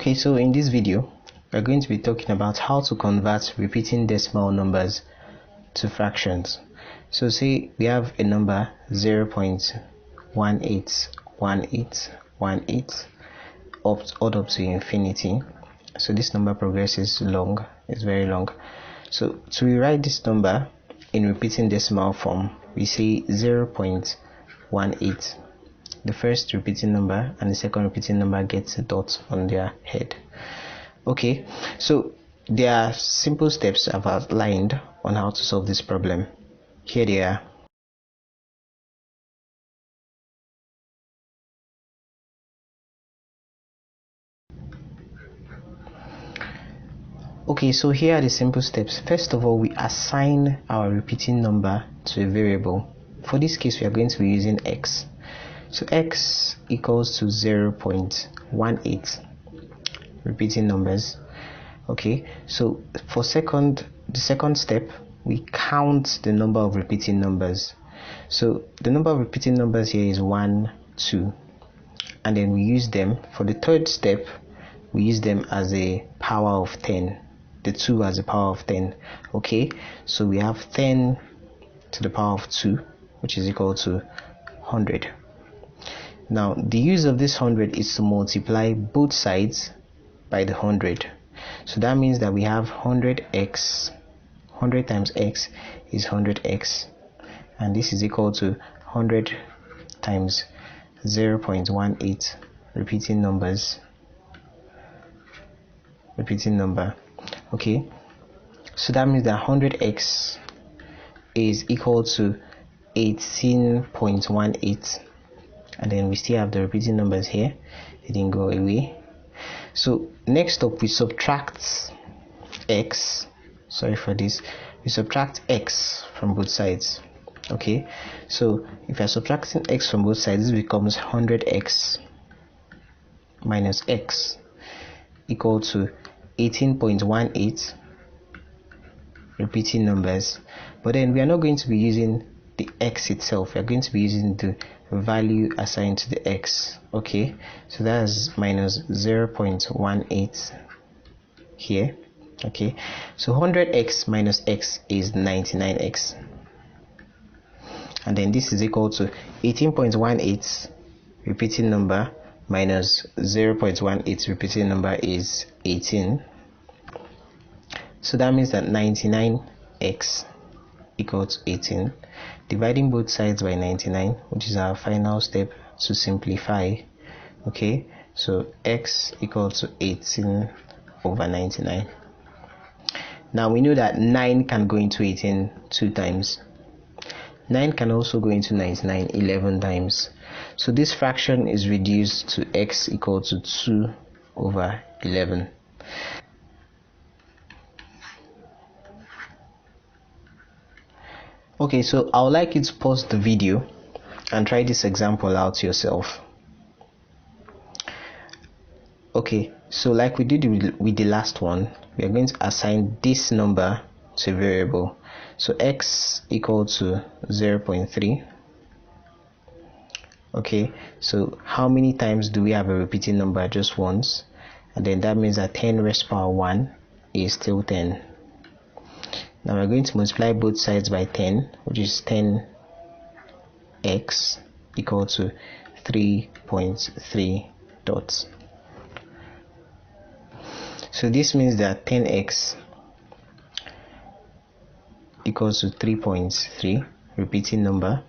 Okay, so in this video we're going to be talking about how to convert repeating decimal numbers to fractions. So say we have a number 0.181818 up to infinity. So this number progresses long, it's very long. So to rewrite this number in repeating decimal form, we say 0.18. The first repeating number and the second repeating number gets a dot on their head. Okay, so there are simple steps I've outlined on how to solve this problem. Here they are. Okay, so here are the simple steps. First of all, we assign our repeating number to a variable. For this case, we are going to be using x. So x equals to 0.18 repeating numbers. Okay, so for the second step, we count the number of repeating numbers. So the number of repeating numbers here is 1, 2, and then we use them. For the third step, we use them as a power of 10, the 2 as a power of 10. Okay, so we have 10 to the power of 2, which is equal to 100. Now the use of this 100 is to multiply both sides by the 100. So that means that we have 100x. 100 times x is 100x, and this is equal to 100 times 0.18 repeating number. Okay, so that means that 100x is equal to 18.18, and then we still have the repeating numbers here. It didn't go away. So next up, we subtract x. Sorry for this. We subtract x from both sides. Okay, so if you're subtracting x from both sides, this becomes 100x minus x equal to 18.18 repeating numbers. But then we are not going to be using the x itself. We are going to be using the value assigned to the x. Okay, so that's minus 0.18 here. Okay, so 100x minus x is 99x, and then this is equal to 18.18 repeating number minus 0.18 repeating number is 18. So that means that 99x equals 18. Dividing both sides by 99, which is our final step to simplify. Okay, so x equals to 18 over 99. Now we know that 9 can go into 18 2 times. 9 can also go into 99 11 times. So this fraction is reduced to x equal to 2 over 11. Okay, so I would like you to pause the video and try this example out yourself. Okay, so like we did with the last one, we are going to assign this number to a variable. So x equal to 0.3. Okay, so how many times do we have a repeating number? Just once, and then that means that 10 raised to power 1 is still 10. Now we're going to multiply both sides by 10, which is 10x equal to 3.3 dots. So this means that 10x equals to 3.3 repeating number.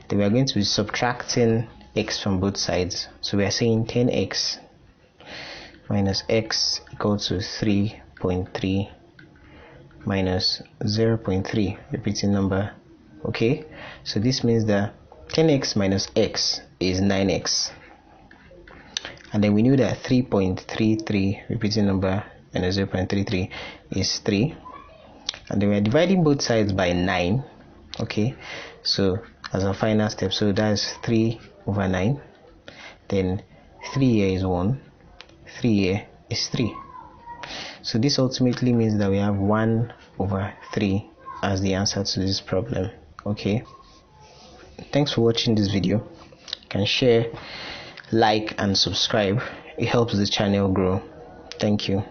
Then we are going to be subtracting x from both sides. So we are saying 10x minus x equals to 3.3 minus 0.3 repeating number. Okay, so this means that 10x minus x is 9x, and then we knew that 3.33 repeating number minus 0.33 is 3, and then we are dividing both sides by 9. Okay, so as our final step, so that's 3 over 9. Then 3 here is 1, 3 here is 3. So this ultimately means that we have 1 over 3 as the answer to this problem. Okay, thanks for watching this video. You can share, like and subscribe. It helps the channel grow. Thank you.